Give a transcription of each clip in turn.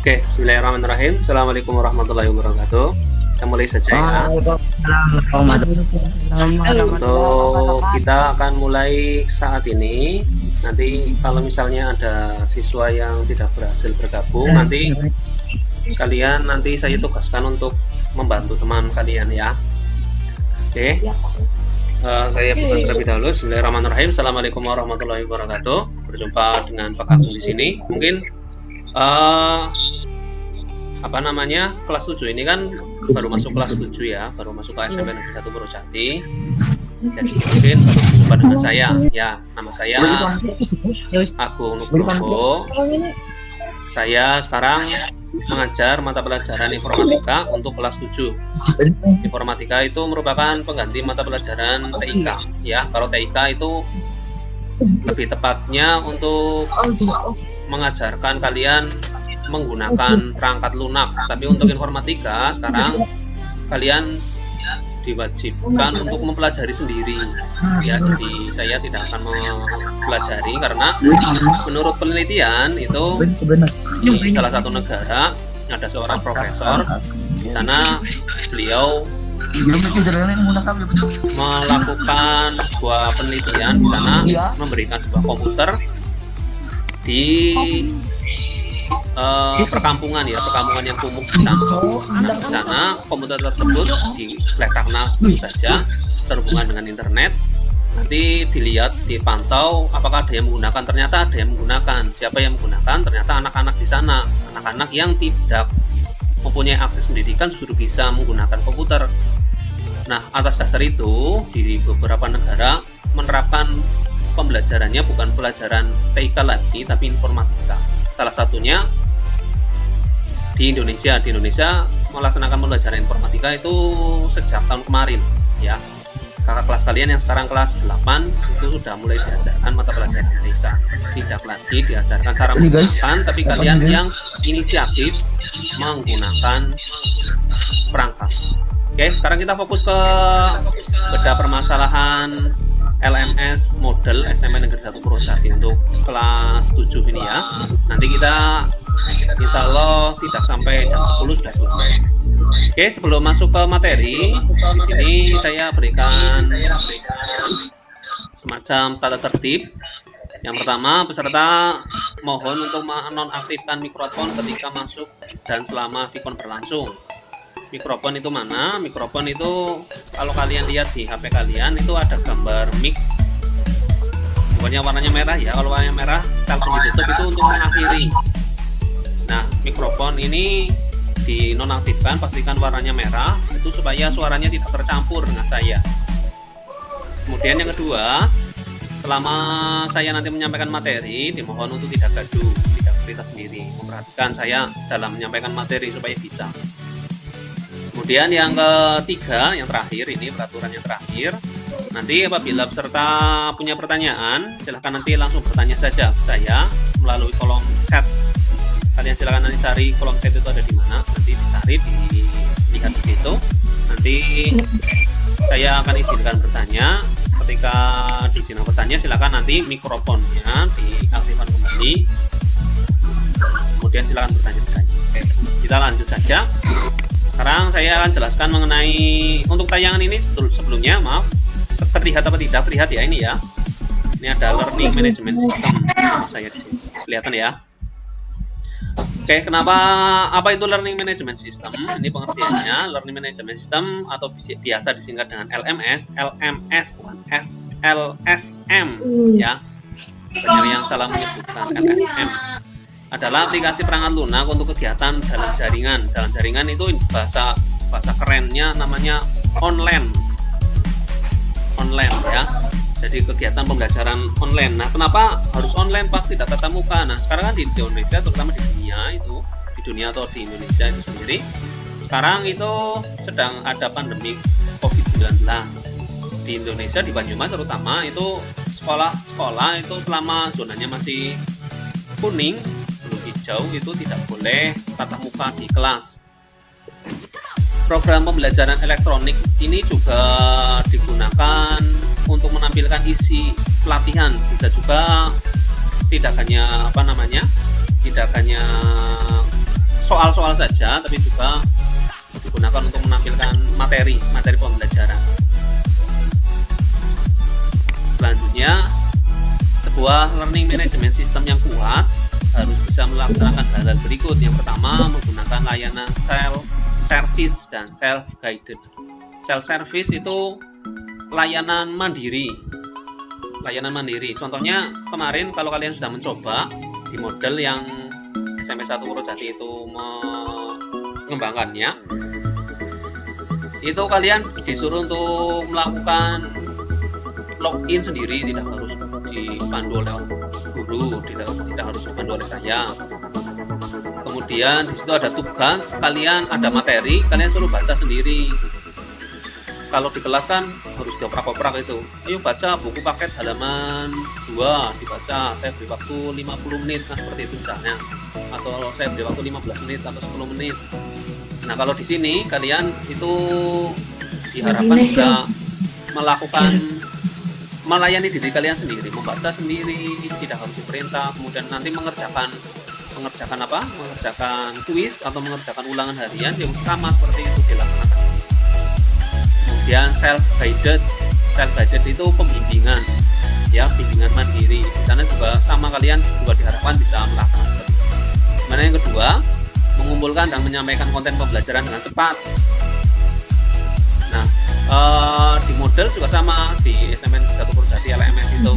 Oke, bismillahirrahmanirrahim. Assalamualaikum warahmatullahi wabarakatuh. Kita mulai saja ya. Untuk kita akan mulai saat ini. Nanti kalau misalnya ada siswa yang tidak berhasil bergabung, nanti saya tugaskan untuk membantu teman kalian ya. Oke. Saya bukan terlebih dahulu. Bismillahirrahmanirrahim. Assalamualaikum warahmatullahi wabarakatuh. Berjumpa dengan Pak Agung di sini. Mungkin kelas 7 ini kan baru masuk kelas 7 ya, baru masuk ke SMP Negeri 1 Purwojati. Jadi mungkin baru berjumpa dengan saya ya. Nama saya Agung Nugroho. Saya sekarang mengajar mata pelajaran informatika untuk kelas 7. Informatika itu merupakan pengganti mata pelajaran TIK ya. Kalau TIK itu lebih tepatnya untuk mengajarkan kalian menggunakan perangkat lunak, tapi untuk informatika sekarang kalian diwajibkan untuk mempelajari sendiri ya. Jadi saya tidak akan mempelajari karena menurut penelitian itu di salah satu negara ada seorang profesor di sana, beliau melakukan sebuah penelitian di sana, memberikan sebuah komputer di perkampungan yang kumuh di sana. Nah, di sana komputer tersebut diletakkan begitu saja, terhubungan dengan internet. Nanti dilihat, dipantau apakah ada yang menggunakan. Ternyata ada yang menggunakan. Siapa yang menggunakan? Ternyata anak-anak di sana, anak-anak yang tidak mempunyai akses pendidikan justru bisa menggunakan komputer. Nah, atas dasar itu di beberapa negara menerapkan pembelajarannya bukan pelajaran TIK lagi, tapi informatika. Salah satunya di Indonesia. Di Indonesia melaksanakan pembelajaran informatika itu sejak tahun kemarin ya. Kakak kelas kalian yang sekarang kelas 8 itu sudah mulai diajarkan mata pelajaran TIK. Tidak lagi diajarkan cara menggunakan, tapi kalian yang inisiatif menggunakan perangkat. Oke, sekarang kita fokus ke bedah permasalahan LMS model SMP Negeri 1 Purwojati untuk kelas 7 ini ya. Nanti kita insya Allah tidak sampai jam 10 sudah selesai. Oke, sebelum masuk ke materi, di sini saya berikan semacam tata tertib. Yang pertama, peserta mohon untuk menonaktifkan mikrofon ketika masuk dan selama VCon berlangsung. Mikrofon itu mana? Mikrofon itu kalau kalian lihat di HP kalian itu ada gambar mic. Pokoknya warnanya merah ya. Kalau warnanya merah, telepon ditutup itu untuk mengakhiri. Nah, mikrofon ini dinonaktifkan, pastikan warnanya merah itu supaya suaranya tidak tercampur dengan saya. Kemudian yang kedua, selama saya nanti menyampaikan materi, dimohon untuk tidak gaduh, tidak cerita sendiri. Memperhatikan saya dalam menyampaikan materi supaya bisa. Kemudian yang ketiga, yang terakhir, ini peraturan yang terakhir. Nanti apabila peserta punya pertanyaan, silahkan nanti langsung bertanya saja ke saya melalui kolom chat. Kalian silahkan nanti cari kolom chat itu ada di mana, nanti dicari, dilihat di situ. Nanti saya akan izinkan bertanya. Ketika diizinkan bertanya, silahkan nanti mikrofonnya diaktifkan kembali. Kemudian silahkan bertanya saja. Oke, kita lanjut saja. Sekarang saya akan jelaskan mengenai untuk tayangan ini sebelumnya, maaf, terlihat apa tidak? Terlihat ya ini ya. Ini ada learning management system saya di sini. Kelihatan ya. Oke, apa itu learning management system? Ini pengertiannya. Learning management system atau biasa disingkat dengan LMS bukan LSM ya. Banyak yang salah menyebutkan LSM. Adalah aplikasi perangkat lunak untuk kegiatan dalam jaringan. Dalam jaringan itu bahasa kerennya namanya online ya. Jadi kegiatan pembelajaran online. Nah, kenapa harus online Pak, tidak tatap muka? Nah, sekarang kan di Indonesia, terutama di dunia atau di Indonesia itu sendiri, sekarang itu sedang ada pandemi COVID-19 di Indonesia, di Banyumas terutama. Itu sekolah itu selama zonanya masih kuning, hijau, itu tidak boleh tatap muka di kelas. Program pembelajaran elektronik ini juga digunakan untuk menampilkan isi pelatihan. Bisa juga tidak hanya soal-soal saja, tapi juga digunakan untuk menampilkan materi pembelajaran. Selanjutnya, sebuah learning management system yang kuat harus bisa melaksanakan hal-hal berikut. Yang pertama, menggunakan layanan self-service dan self-guided. Self-service itu layanan mandiri. Contohnya kemarin kalau kalian sudah mencoba di model yang SMP 1 Purwodadi itu mengembangkannya, itu kalian disuruh untuk melakukan login sendiri, tidak harus dipandu oleh guru, tidak harus dipandu oleh saya. Kemudian di situ ada tugas, kalian ada materi, kalian suruh baca sendiri. Kalau di kelas kan harus dioprak-oprak itu. Ayo baca buku paket halaman 2, dibaca. Saya beri waktu 50 menit, nah seperti itu misalnya. Atau saya beri waktu 15 menit atau 10 menit. Nah, kalau di sini kalian itu diharapkan bisa melayani diri kalian sendiri, membaca sendiri, tidak harus diperintah, kemudian nanti mengerjakan kuis atau mengerjakan ulangan harian yang sama seperti itu dilaksanakan. Kemudian self-guided itu pembimbingan, ya, bimbingan mandiri. Di sana juga sama, kalian juga diharapkan bisa melaksanakan. Mana yang kedua, mengumpulkan dan menyampaikan konten pembelajaran dengan cepat. Nah, di model juga sama di SMP 1 Purwodadi LMS itu.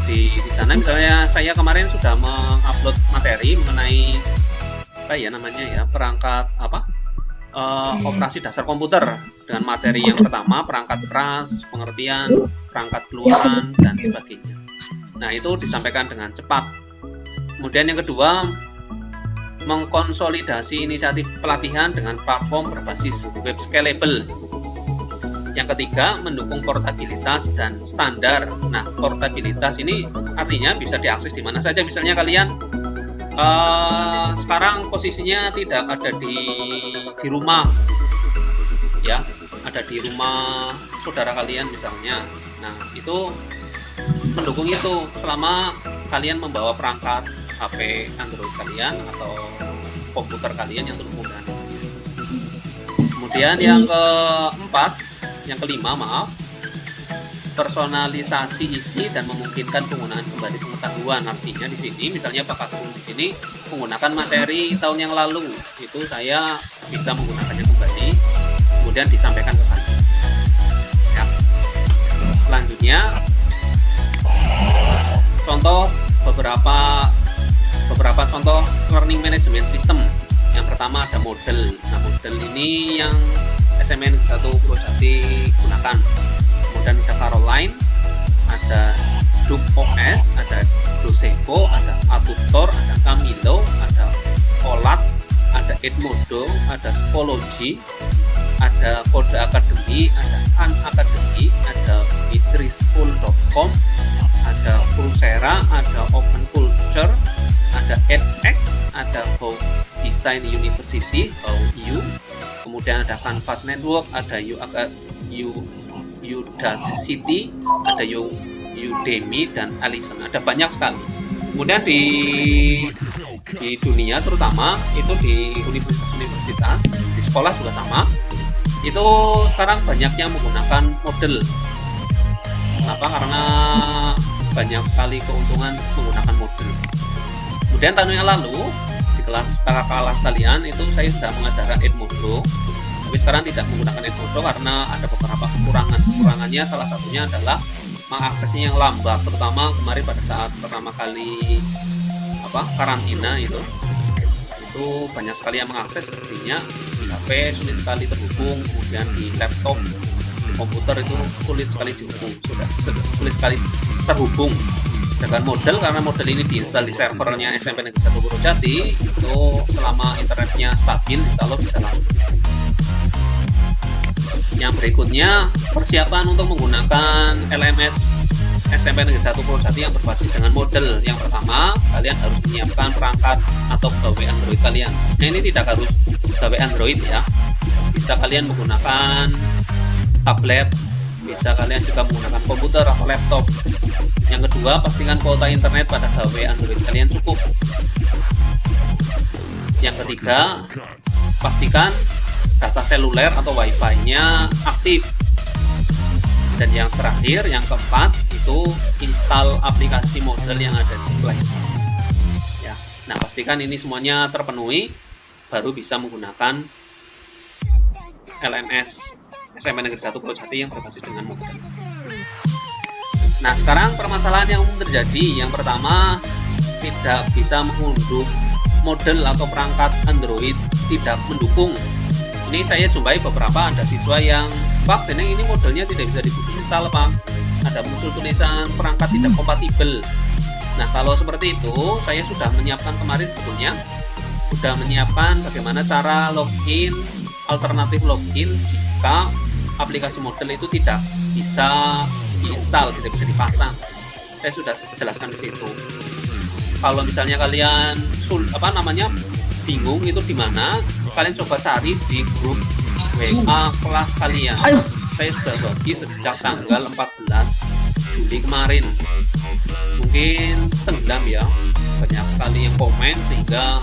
Jadi di sana misalnya saya kemarin sudah mengupload materi mengenai perangkat operasi dasar komputer dengan materi yang pertama perangkat keras, pengertian, perangkat keluaran dan sebagainya. Nah, itu disampaikan dengan cepat. Kemudian yang kedua, mengkonsolidasi inisiatif pelatihan dengan platform berbasis web scalable. Yang ketiga, mendukung portabilitas dan standar. Nah, portabilitas ini artinya bisa diakses di mana saja. Misalnya kalian sekarang posisinya tidak ada di rumah, ya, ada di rumah saudara kalian misalnya. Nah, itu mendukung itu selama kalian membawa perangkat HP Android kalian atau komputer kalian yang termudah. Kemudian yang kelima, personalisasi isi dan memungkinkan penggunaan kembali pengetahuan. Artinya di sini misalnya Pak Kagum di sini menggunakan materi tahun yang lalu, itu saya bisa menggunakannya kembali, kemudian disampaikan ke kalian. Ya. Selanjutnya beberapa contoh learning management system. Yang pertama ada model. Nah, model ini yang SMN 1 Purwodadi gunakan. Kemudian ada Caroline, ada DuckOS, ada Docebo, ada Atutor, ada Camilo, ada Olat, ada Edmodo, ada Spology, ada Kode Academy, ada Khan Academy, ada mitrischool.com, ada Coursera, ada Open Culture, ada edX, ada How Design University, How U, kemudian ada Canvas Network, ada Udacity, ada Udemy dan Allison. Ada banyak sekali. Kemudian di dunia terutama itu di universitas, di sekolah juga sama. Itu sekarang banyaknya menggunakan model. Kenapa? Karena banyak sekali keuntungan menggunakan model. Kemudian tahun yang lalu di kelas kakak kelas kalian itu saya sudah mengajarkan Edmodo. Tapi sekarang tidak menggunakan Edmodo karena ada beberapa kekurangan. Kekurangannya salah satunya adalah mengaksesnya yang lambat, terutama kemarin pada saat pertama kali karantina itu banyak sekali yang mengakses, sepertinya di HP sulit sekali terhubung, kemudian di laptop, di komputer itu sulit sekali sulit sekali terhubung. Dengan model, karena model ini diinstal di servernya SMP Negeri 1 Purwodadi, itu selama internetnya stabil, insya Allah bisa langsung. Yang berikutnya, persiapan untuk menggunakan LMS SMP Negeri 1 Purwodadi yang berbasis dengan model. Yang pertama, kalian harus menyiapkan perangkat atau pegawai Android kalian. Nah, ini tidak harus pegawai Android ya. Bisa kalian menggunakan tablet, bisa kalian juga menggunakan komputer atau laptop. Yang kedua, pastikan kuota internet pada pegawai Android kalian cukup. Yang ketiga, pastikan data seluler atau wifi-nya aktif. Dan yang terakhir, yang keempat, itu install aplikasi model yang ada di Play Store. Ya. Nah, pastikan ini semuanya terpenuhi, baru bisa menggunakan LMS SMP Negeri 1 Purwojati yang berbasis dengan model. Nah, sekarang permasalahan yang umum terjadi. Yang pertama, tidak bisa mengunduh model atau perangkat Android, tidak mendukung. Ini saya jumpai beberapa ada siswa yang, Pak, ini modelnya tidak bisa diinstal, Pak. Ada muncul tulisan perangkat tidak kompatibel. Nah, kalau seperti itu, saya sudah menyiapkan kemarin sebetulnya, sudah menyiapkan bagaimana cara login, alternatif login jika aplikasi model itu tidak bisa diinstal, tidak bisa dipasang. Saya sudah jelaskan di situ. Kalau misalnya kalian bingung itu di mana, kalian coba cari di grup WA kelas kalian. Saya sudah bagi sejak tanggal 14 Juli kemarin. Mungkin tenggelam ya, banyak sekali yang komen sehingga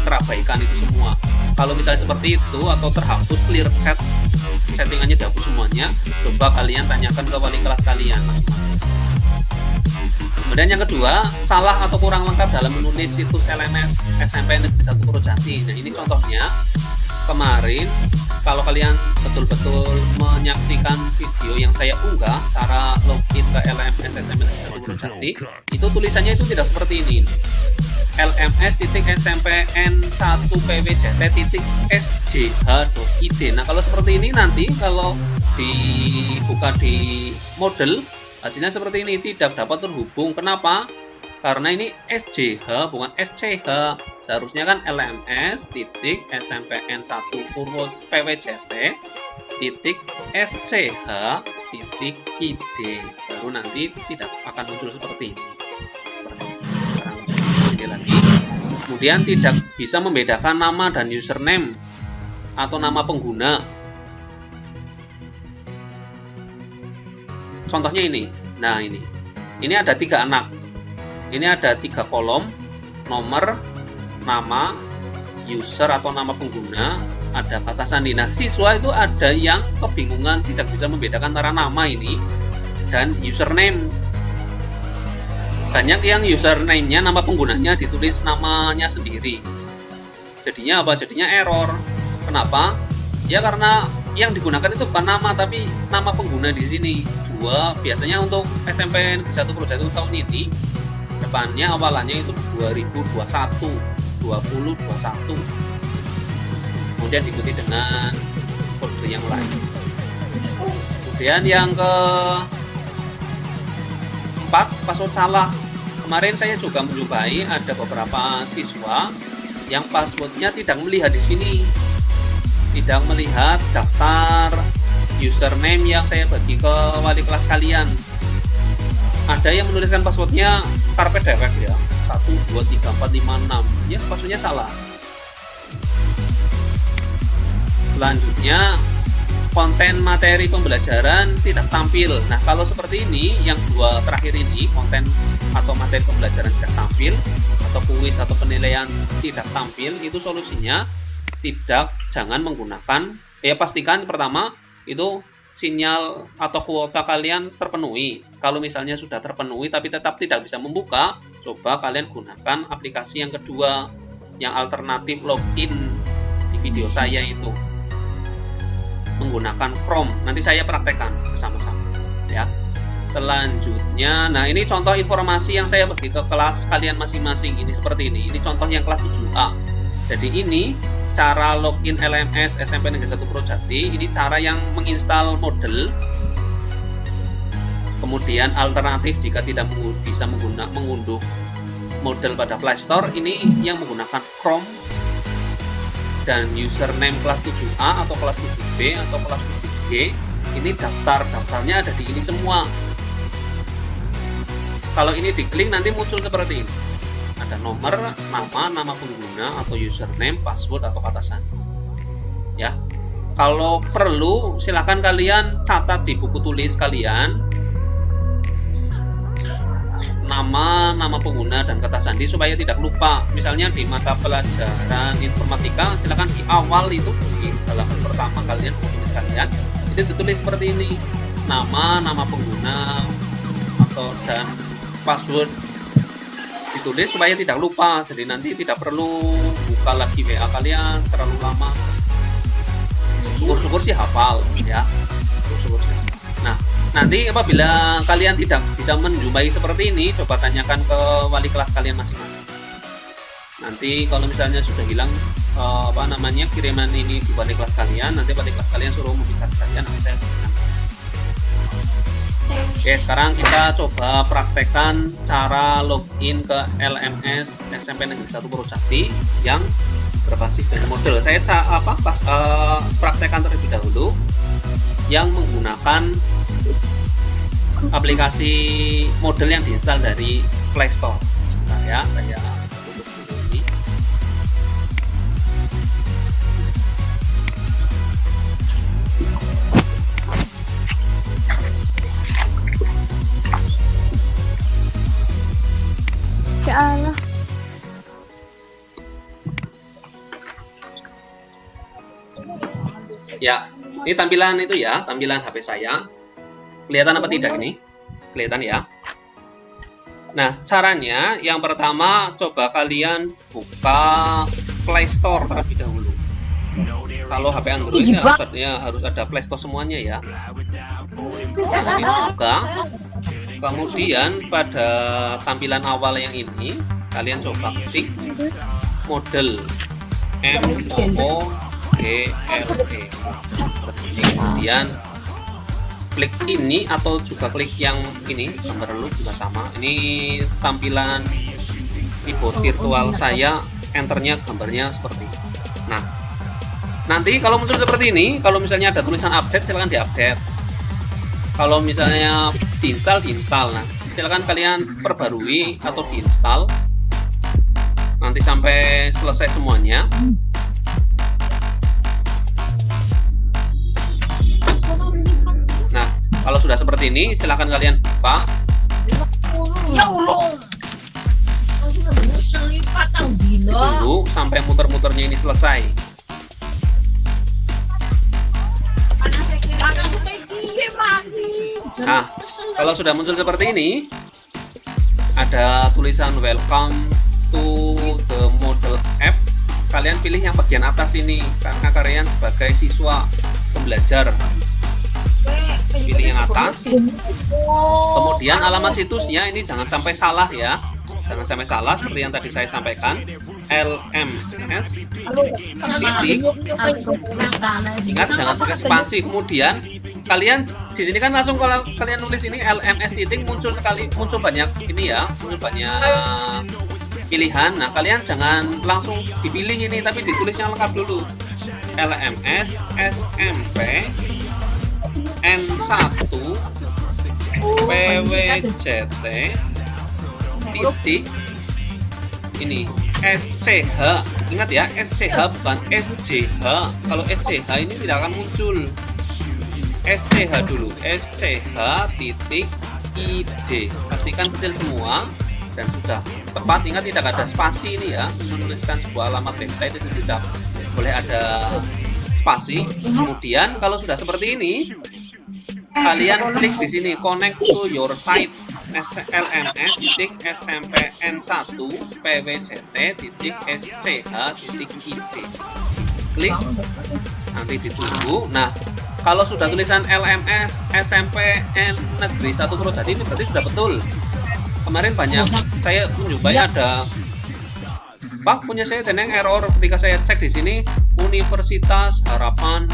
terabaikan itu semua. Kalau misalnya seperti itu atau terhapus, clear chat, settingannya dihapus semuanya, coba kalian tanyakan ke wali kelas kalian masing-masing. Kemudian yang kedua, salah atau kurang lengkap dalam menulis situs LMS SMP Negeri 1 Purwojati. Nah, ini contohnya kemarin, kalau kalian betul-betul menyaksikan video yang saya unggah cara login ke LMS SMP Negeri 1 Purwojati, itu tulisannya itu tidak seperti ini. lms.snpn1pwjt.sjh.id. Nah, kalau seperti ini nanti kalau dibuka di model, hasilnya seperti ini, tidak dapat terhubung. Kenapa? Karena ini SJH bukan SCH. Seharusnya kan LMS.snpn1pwjt.sch.id. Baru nanti tidak akan muncul seperti ini. Lagi. Kemudian tidak bisa membedakan nama dan username atau nama pengguna. Contohnya ini. Nah, ini ada 3 anak. Ini ada 3 kolom, nomor, nama, user atau nama pengguna, ada kata sandi. Nah, siswa itu ada yang kebingungan tidak bisa membedakan antara nama ini dan username. Banyak yang username-nya, nama penggunanya ditulis namanya sendiri. Jadinya apa? Jadinya error. Kenapa? Ya karena yang digunakan itu bukan nama, tapi nama pengguna di sini. Biasanya untuk SMP Negeri 1 Purwojati tahun ini, depannya awalannya itu 2021, 2021. Kemudian diikuti dengan kode yang lain. Kemudian yang keempat, password salah. Kemarin saya juga menjumpai ada beberapa siswa yang passwordnya tidak melihat di sini, tidak melihat daftar username yang saya bagi ke wali kelas kalian. Ada yang menuliskan passwordnya karpet dewek ya, 123456. Ya, passwordnya salah. Selanjutnya, konten materi pembelajaran tidak tampil. Nah, kalau seperti ini, yang 2 terakhir ini, konten atau materi pembelajaran tidak tampil, atau kuis atau penilaian tidak tampil, itu solusinya jangan menggunakan, pastikan pertama itu sinyal atau kuota kalian terpenuhi. Kalau misalnya sudah terpenuhi tapi tetap tidak bisa membuka, coba kalian gunakan aplikasi yang kedua, yang alternatif login di video saya itu, menggunakan Chrome. Nanti saya praktekkan bersama-sama ya. Selanjutnya, nah ini contoh informasi yang saya bagi ke kelas kalian masing-masing. Ini seperti ini. Ini contoh yang kelas 7A. Jadi ini cara login LMS SMP Negeri 1 Purwojati. Ini cara yang menginstal model. Kemudian alternatif jika tidak bisa mengunduh model pada Play Store, ini yang menggunakan Chrome. Dan username kelas 7A atau kelas 7B atau kelas 7G, ini daftarnya ada di ini semua. Kalau ini diklik nanti muncul seperti ini. Ada nomor, nama pengguna atau username, password atau kata sandi. Ya. Kalau perlu silakan kalian catat di buku tulis kalian nama pengguna dan kata sandi supaya tidak lupa. Misalnya di mata pelajaran informatika, silakan di awal itu di halaman pertama kalian kalian itu ditulis seperti ini, nama pengguna atau dan password ditulis supaya tidak lupa. Jadi nanti tidak perlu buka lagi WA kalian terlalu lama. Syukur-syukur sih hafal ya. Syukur-syukur. Nah, nanti apabila kalian tidak bisa menjumpai seperti ini, coba tanyakan ke wali kelas kalian masing-masing. Nanti kalau misalnya sudah hilang kiriman ini di wali kelas kalian, nanti wali kelas kalian suruh meminta saya, nanti saya berikan. Oke, sekarang kita coba praktekkan cara login ke LMS SMP Negeri 1 Purwojati yang berbasis dengan model. Saya praktekkan terlebih dahulu yang menggunakan aplikasi model yang diinstal dari Play Store. Nah ya, saya tutup dulu ini. Ya Allah. Ya, ini tampilan itu ya, tampilan HP saya. Kelihatan apa tidak ini? Kelihatan ya. Nah, caranya yang pertama coba kalian buka Play Store terlebih dahulu. Kalau HP Android harus ada Play Store semuanya ya. Nah, ini buka. Kemudian pada tampilan awal yang ini kalian coba ketik model MOODLE. Kemudian klik ini atau juga klik yang ini, gambar lu juga sama. Ini tampilan keyboard virtual saya, enternya gambarnya seperti ini. Nah, nanti kalau muncul seperti ini, kalau misalnya ada tulisan update, silakan diupdate. Kalau misalnya diinstal. Nah, silakan kalian perbarui atau diinstal nanti sampai selesai semuanya. Nah, kalau sudah seperti ini, silakan kalian buka. Tunggu sampai muter-muternya ini selesai. Nah, kalau sudah muncul seperti ini, ada tulisan welcome to the model app. Kalian pilih yang bagian atas ini karena kalian sebagai siswa pembelajar. Pilih yang atas. Kemudian alamat situsnya ini jangan sampai salah ya. Jangan sampai salah seperti yang tadi saya sampaikan. LMS titik. Ingat jangan pakai spasi. Kemudian kalian di sini kan langsung kalau kalian nulis ini LMS titik muncul banyak ini ya, muncul banyak pilihan. Nah, kalian jangan langsung dipilih ini tapi ditulis yang lengkap dulu. LMS SMP N1 PWJT titik ini SCH. Ingat ya, SCH bukan SJH. Kalau SCH ini tidak akan muncul. SCH dulu, SCH titik ID. Pastikan kecil semua dan sudah tepat. Ingat tidak ada spasi ini ya. Menuliskan sebuah alamat website itu tidak boleh ada spasi. Kemudian kalau sudah seperti ini, kalian klik di sini connect to your site LMS titik SMPN1 PWJT titik SCH titik ID. Klik, nanti ditunggu. Nah, kalau sudah tulisan LMS SMPN Negeri 1 Purwojati ini berarti sudah betul. Kemarin banyak saya menjumpai ada Pak punya saya deneng error ketika saya cek di sini Universitas Harapan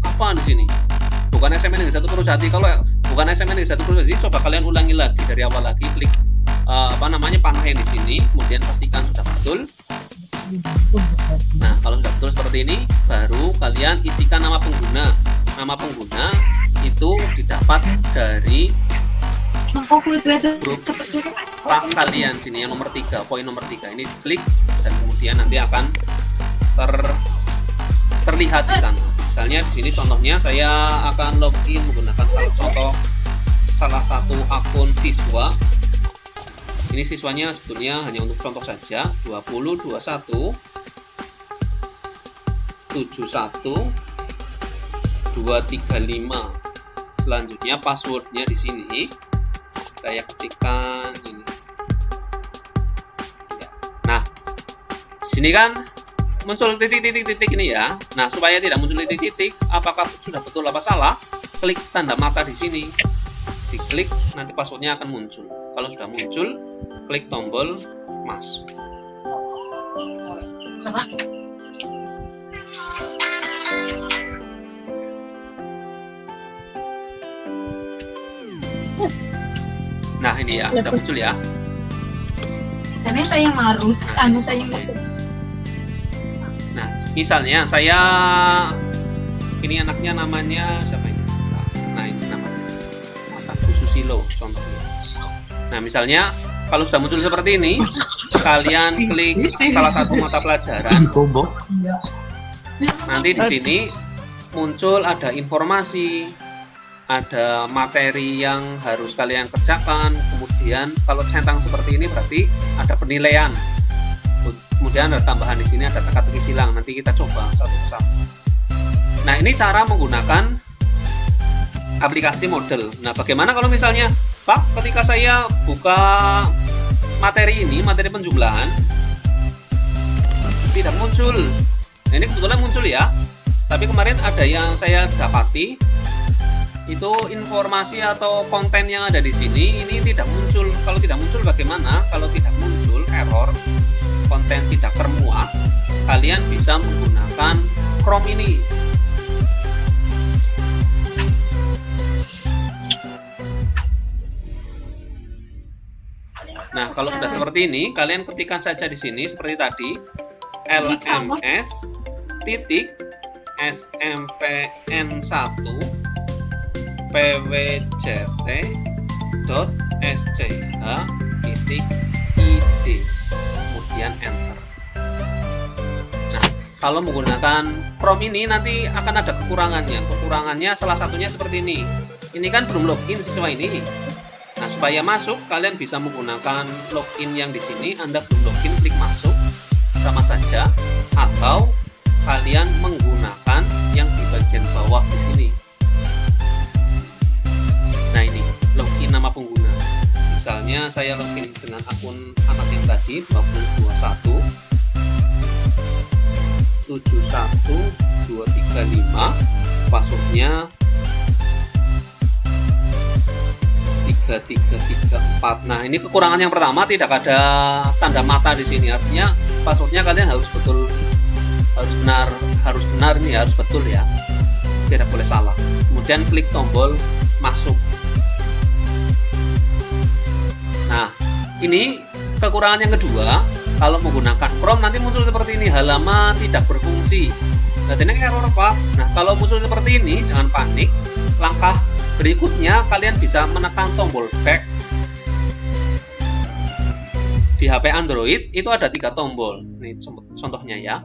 apa di sini. Bukan SMP Negeri 1 Purwojati. Kalau bukan SMP Negeri 1 Purwojati, coba kalian ulangi lagi dari awal lagi, klik panah yang di sini, kemudian pastikan sudah betul. Nah, kalau sudah betul seperti ini, baru kalian isikan nama pengguna. Nama pengguna itu didapat dari grup tas kalian sini yang nomor 3, poin nomor 3 ini klik dan kemudian nanti akan terlihat di sana. Misalnya di sini contohnya saya akan login menggunakan salah satu akun siswa Ini siswanya sebetulnya hanya untuk contoh saja. 20, 21, 71, 235. Selanjutnya passwordnya di sini saya ketikkan ini. Nah, di sini kan muncul titik-titik ini ya. Nah, supaya tidak muncul titik-titik, apakah sudah betul apa salah? Klik tanda mata di sini. Diklik, nanti passwordnya akan muncul. Kalau sudah muncul, klik tombol masuk. Nah, ini ya, sudah muncul ya. Karena saya marut, saya Nah, misalnya saya ini anaknya namanya siapa ini? Nah, ini namanya Mas Susilo contohnya. Nah, misalnya kalau sudah muncul seperti ini, kalian klik salah satu mata pelajaran. Nanti di sini muncul ada informasi, ada materi yang harus kalian kerjakan. Kemudian kalau centang seperti ini berarti ada penilaian. Kemudian ada tambahan di sini ada teka-teki silang. Nanti kita coba satu persatu. Nah, ini cara menggunakan aplikasi model. Nah, bagaimana kalau misalnya, Pak, ketika saya buka materi ini, materi penjumlahan, tidak muncul. Nah, ini kebetulan muncul ya. Tapi kemarin ada yang saya dapati, itu informasi atau konten yang ada di sini ini tidak muncul. Kalau tidak muncul bagaimana? Kalau tidak muncul error, konten tidak termuat, kalian bisa menggunakan Chrome ini. Nah, kalau sudah seperti ini, kalian ketikkan saja di sini seperti tadi, lms titik smpn1 pwjt.sch.id, kemudian enter. Nah, kalau menggunakan Chrome ini nanti akan ada kekurangannya. Kekurangannya salah satunya seperti ini. Ini kan belum login siswa ini. Nah, supaya masuk kalian bisa menggunakan login yang di sini. Anda belum login, klik masuk sama saja, atau kalian menggunakan yang di bagian bawah di sini. Nah, ini login nama pengguna. Misalnya saya login dengan akun anak yang tadi 2021 71235, passwordnya 3334. Nah, ini kekurangan yang pertama, tidak ada tanda mata di sini. Artinya passwordnya kalian harus betul, harus benar nih, harus betul ya. Tidak boleh salah. Kemudian klik tombol masuk. Nah, ini kekurangan yang kedua. Kalau menggunakan Chrome nanti muncul seperti ini, halaman tidak berfungsi. Nah, ini error apa? Nah, kalau muncul seperti ini, jangan panik. Langkah berikutnya kalian bisa menekan tombol back. Di HP Android itu ada 3 tombol. Ini contohnya ya.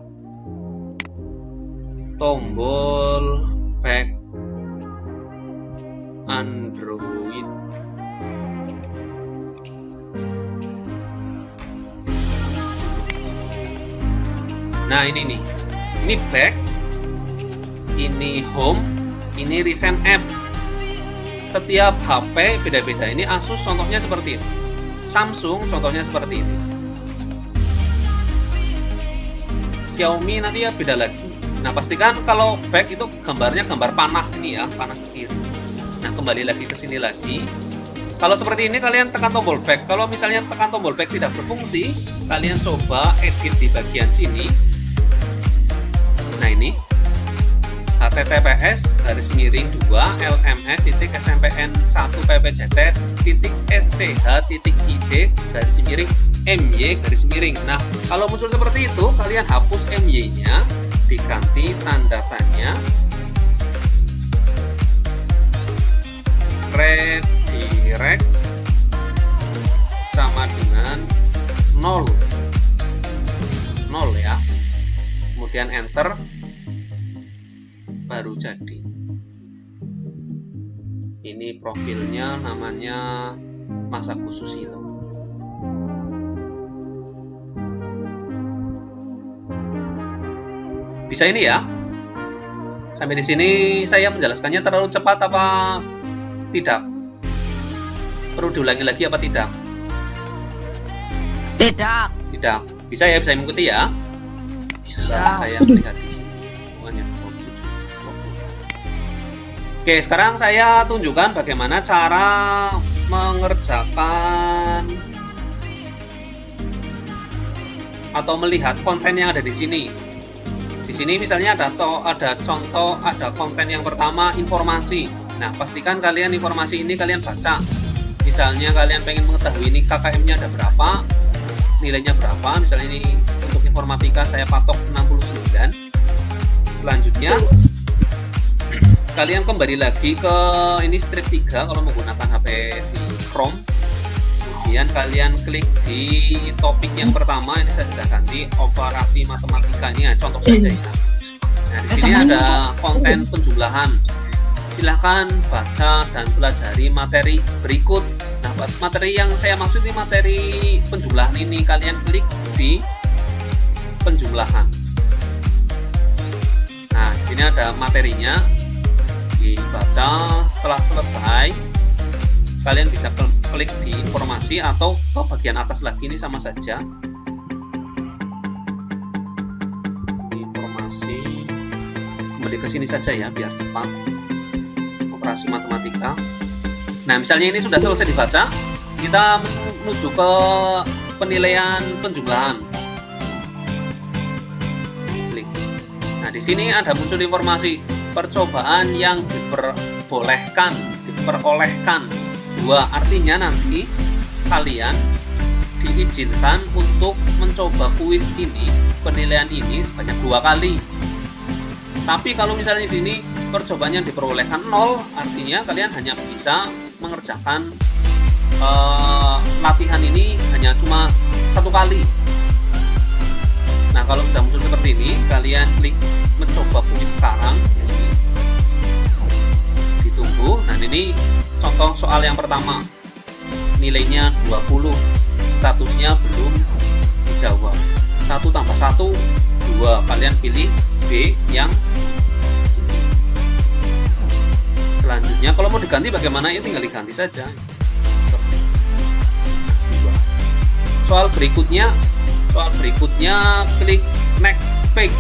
Tombol back Android. Nah, ini nih. Ini back, ini home, ini recent app. Setiap HP beda-beda. Ini Asus contohnya seperti ini. Samsung contohnya seperti ini. Xiaomi nanti ya beda lagi. Nah, pastikan kalau back itu gambarnya gambar panah ini ya, panah ke kiri. Nah, kembali lagi ke sini lagi. Kalau seperti ini kalian tekan tombol back. Kalau misalnya tekan tombol back tidak berfungsi, kalian coba edit di bagian sini. Nah, ini https://smmpn1ppjt.sch.id_my. Nah, kalau muncul seperti itu, kalian hapus my-nya, diganti tanda tanya, redirect sama dengan 0 ya. Kemudian enter, baru jadi. Ini profilnya namanya Mas Agus Susilo. Bisa ini ya? Sampai di sini saya menjelaskannya terlalu cepat apa tidak? Perlu diulangi lagi apa tidak? Tidak. Tidak. Bisa ya, bisa mengikuti ya? Ya. Saya melihat di sini. Oke, sekarang saya tunjukkan bagaimana cara mengerjakan atau melihat konten yang ada di sini. Di sini misalnya ada contoh, ada konten yang pertama informasi. Nah, pastikan kalian informasi ini kalian baca. Misalnya kalian pengen mengetahui ini KKM-nya ada berapa, nilainya berapa. Misalnya ini untuk informatika saya patok 69. Selanjutnya kalian kembali lagi ke ini strip 3 kalau menggunakan HP di Chrome. Kemudian kalian klik di topik yang pertama, ini saya sudah ganti operasi matematika, ini ya, contoh saja ya. Nah, di sini ada konten penjumlahan. Silahkan baca dan pelajari materi berikut. Nah, materi yang saya maksud ini materi penjumlahan ini, kalian klik di penjumlahan. Nah, di sini ada materinya, dibaca. Setelah selesai kalian bisa klik di informasi atau ke bagian atas lagi, ini sama saja. Informasi, kembali ke sini saja ya biar cepat. Operasi matematika. Nah, misalnya ini sudah selesai dibaca, kita menuju ke penilaian penjumlahan. Klik. Nah, di sini ada muncul informasi percobaan yang diperbolehkan, diperolehkan 2, artinya nanti kalian diizinkan untuk mencoba kuis ini, penilaian ini sebanyak 2 kali. Tapi kalau misalnya di sini percobaannya diperbolehkan 0, artinya kalian hanya bisa mengerjakan latihan ini hanya cuma 1 kali. Nah, kalau sudah muncul seperti ini, kalian klik mencoba kuis sekarang. Ditunggu. Nah, ini contoh soal yang pertama, nilainya 20, statusnya belum dijawab. 1 tambah 1, 2, kalian pilih B yang ini. Selanjutnya kalau mau diganti bagaimana, ya tinggal diganti saja. Soal berikutnya klik next page.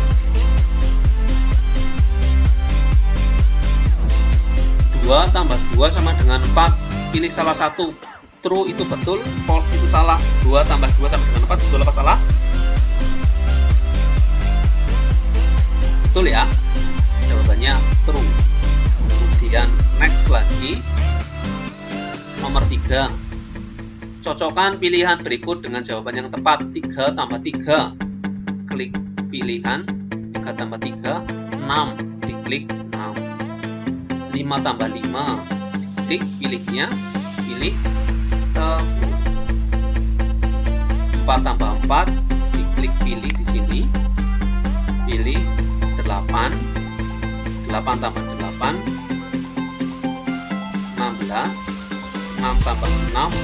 2 tambah 2 sama dengan 4, pilih salah satu. True itu betul, false itu salah. 2 tambah 2 sama dengan 4, betul apa salah? Betul ya? Jawabannya true. Kemudian next lagi. Nomor 3. Cocokkan pilihan berikut dengan jawaban yang tepat. 3 tambah 3. Klik pilihan. 3 tambah 3, 6. Diklik 6. 5 tambah 5, klik pilihnya, pilih 10. 4 tambah 4, diklik pilih di sini, pilih 8. 8 tambah 8, 16. 6 tambah 6,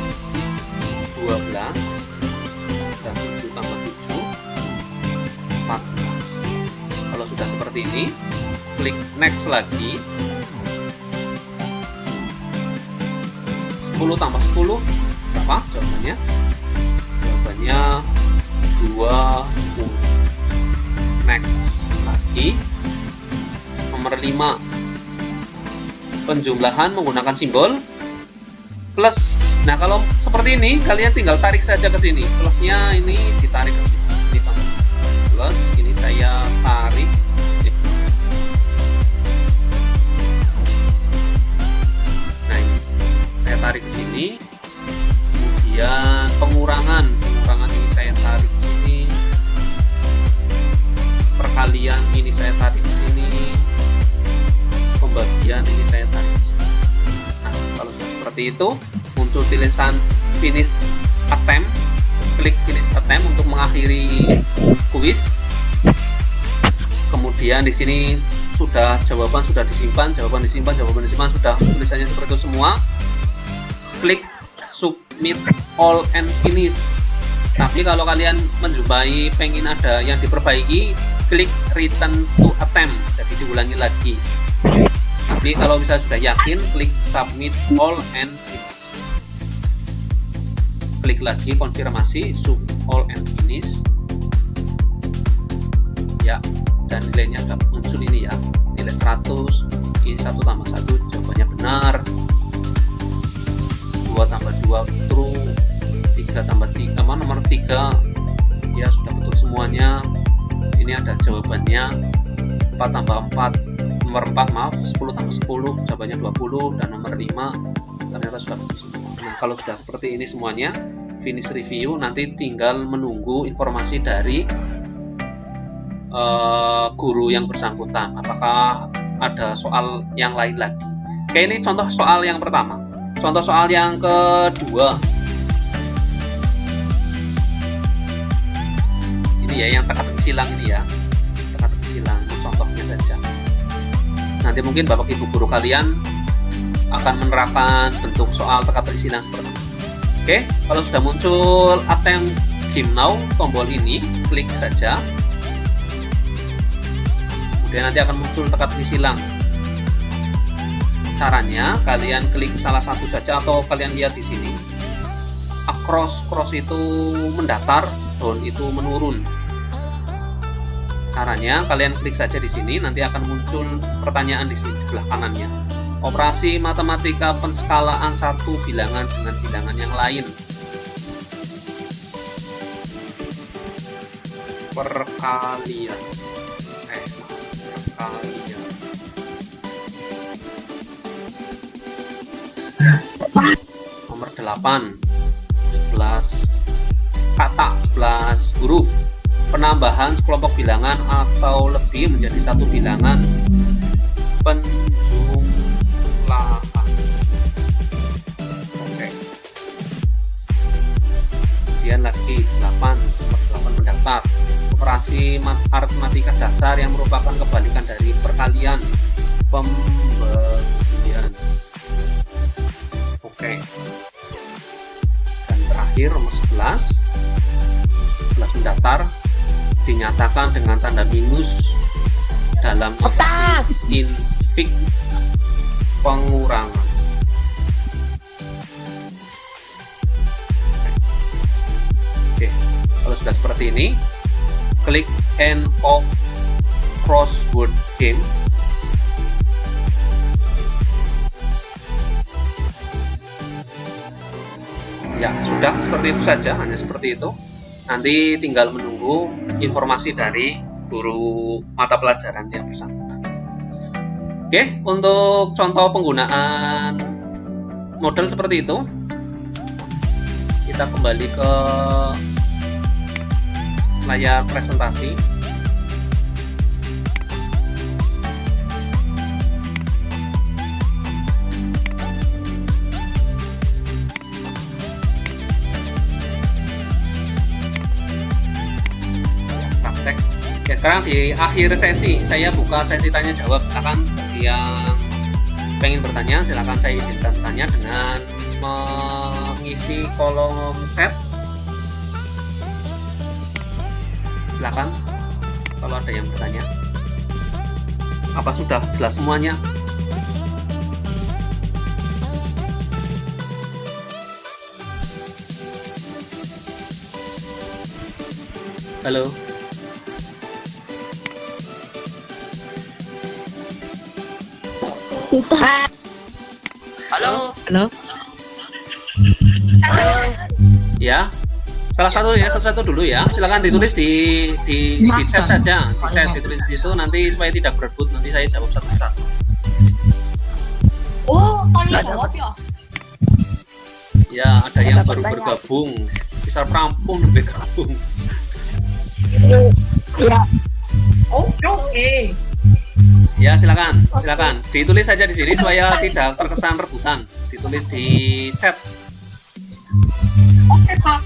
12. Dan 7 tambah 7, 14. Kalau sudah seperti ini, klik next lagi. 10 tambah 10 berapa jawabannya? Jawabannya 20. Next lagi. Nomor 5. Penjumlahan menggunakan simbol plus. Nah, kalau seperti ini kalian tinggal tarik saja ke sini. Plusnya ini ditarik ke sini. Ini sama. Plus ini saya tarik. Tarik ke sini, kemudian pengurangan ini saya tarik ke sini, perkalian ini saya tarik ke sini, pembagian ini saya tarik ke sini. Nah, kalau seperti itu muncul tulisan finish attempt, klik finish attempt untuk mengakhiri kuis. Kemudian di sini sudah jawaban sudah disimpan, jawaban disimpan sudah tulisannya seperti itu semua. Klik submit all and finish. Tapi kalau kalian menjumpai pengen ada yang diperbaiki, klik return to attempt, jadi diulangi lagi. Jadi kalau misalnya sudah yakin, klik submit all and finish. Klik lagi konfirmasi sub all and finish. Ya, dan nilainya sudah muncul ini ya, nilai 100. Ini 1 tambah 1 jawabannya benar, 2 tambah 2 true, 3 tambah 3 nomor 3 ya sudah betul semuanya. Ini ada jawabannya, 4 tambah 4 nomor 4 maaf 10 tambah 10 jawabannya 20, dan nomor 5 ternyata sudah betul semua. Nah, kalau sudah seperti ini semuanya, finish review, nanti tinggal menunggu informasi dari guru yang bersangkutan, apakah ada soal yang lain lagi. Oke, ini contoh soal yang pertama. Contoh soal yang kedua, ini ya yang teka-teki silang ini ya, teka-teki silang, contohnya saja. Nanti mungkin bapak ibu guru kalian akan menerapkan bentuk soal teka-teki silang seperti ini. Oke, kalau sudah muncul attempt game now, tombol ini klik saja. Kemudian nanti akan muncul teka-teki silang. Caranya kalian klik salah satu saja, atau kalian lihat di sini. Cross itu mendatar, down itu menurun. Caranya kalian klik saja di sini, nanti akan muncul pertanyaan di sini sebelah kanannya. Operasi matematika penskalaan satu bilangan dengan bilangan yang lain. Perkalian. Nomor 8, 11 kata, 11 huruf. Penambahan sekelompok bilangan atau lebih menjadi satu bilangan. Penjumlahan. Oke. Kemudian lagi 8, nomor 8 mendaftar. Operasi aritmatika dasar yang merupakan kebalikan dari perkalian, pembagian. Oke. Dan terakhir nomor 11 mendaftar, dinyatakan dengan tanda minus dalam posisi infix pengurangan. Oke, kalau sudah seperti ini, klik end of crossword game. Ya, sudah seperti itu saja, hanya seperti itu. Nanti tinggal menunggu informasi dari guru mata pelajaran yang bersangkutan. Oke, untuk contoh penggunaan model seperti itu, kita kembali ke layar presentasi. Praktek. Oke, sekarang di akhir sesi saya buka sesi tanya jawab. Silakan bagi yang pengen bertanya, silakan saya izinkan bertanya dengan mengisi kolom chat. Silakan kalau ada yang bertanya. Apa sudah jelas semuanya? Halo. Halo. Halo. Halo. Ya. Salah satu dulu ya. Silakan ditulis di chat saja. Di chat ditulis di situ, nanti supaya tidak berebut, nanti saya jawab satu-satu. Oh, tanya jawab ya. Ya, ada yang baru bergabung. Bisa rampung bergabung. Ya. Oke. Ya, silakan. Ditulis saja di sini supaya tidak terkesan rebutan. Ditulis di chat. Oke, Pak.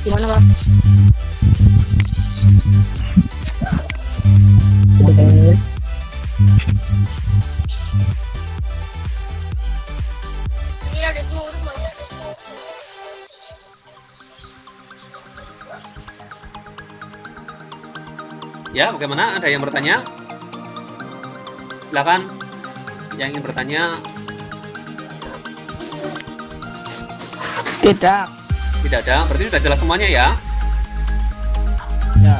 Gimana, Pak? Ya, bagaimana? Ada yang bertanya? Silakan. Yang ingin bertanya. Tidak. Tidak ada. Berarti sudah jelas semuanya ya? Ya.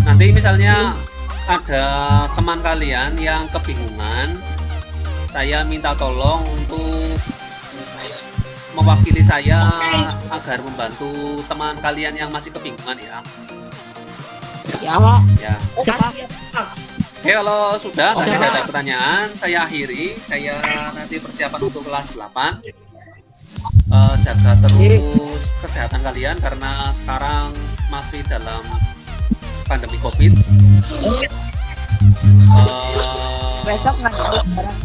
Nanti misalnya ada teman kalian yang kebingungan, saya minta tolong untuk mewakili saya agar membantu teman kalian yang masih kebingungan ya. Ya, Pak. Ya. Oke, kalau sudah tidak ada pertanyaan, saya akhiri. Saya nanti persiapan untuk kelas 8. Jaga terus kesehatan kalian karena sekarang masih dalam pandemi COVID. Besok nggak ada barang.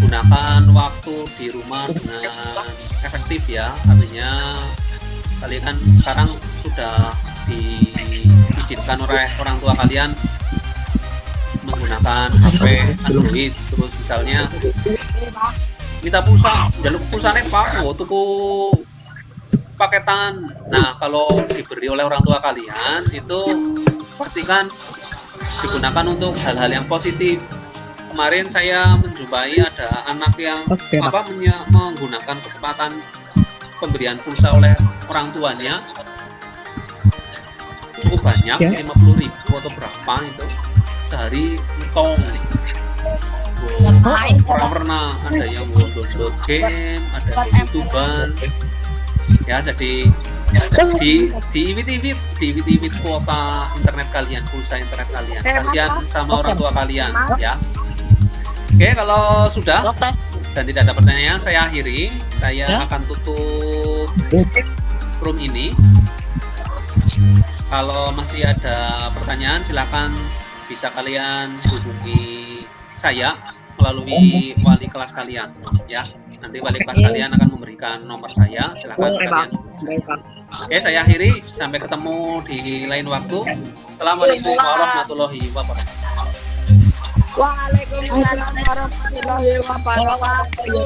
Gunakan waktu di rumah dengan efektif ya. Artinya kalian kan sekarang sudah diizinkan oleh orang tua kalian menggunakan HP Android, terus misalnya minta pulsa, jalur pulsanya Pak, tuku paketan. Nah, kalau diberi oleh orang tua kalian itu pastikan digunakan untuk hal-hal yang positif. Kemarin saya menjumpai ada anak yang menggunakan kesempatan pemberian pulsa oleh orang tuanya cukup banyak, 50.000 atau berapa itu sehari tong. Pernah ada yang download game, ada yang YouTuber ya. Jadi diiwit kuota internet kalian, pulsa internet kalian. Kasihan sama orang tua kalian ya. Oke, kalau sudah dan tidak ada pertanyaan, saya akhiri. Saya akan tutup room ini. Kalau masih ada pertanyaan, silakan bisa kalian hubungi saya melalui wali kelas kalian ya. Nanti wali kelas kalian akan memberikan nomor saya, silakan kalian hubungi saya. Oke, saya akhiri, sampai ketemu di lain waktu. Assalamualaikum warahmatullahi wabarakatuh. Waalaikumsalam warahmatullahi wabarakatuh.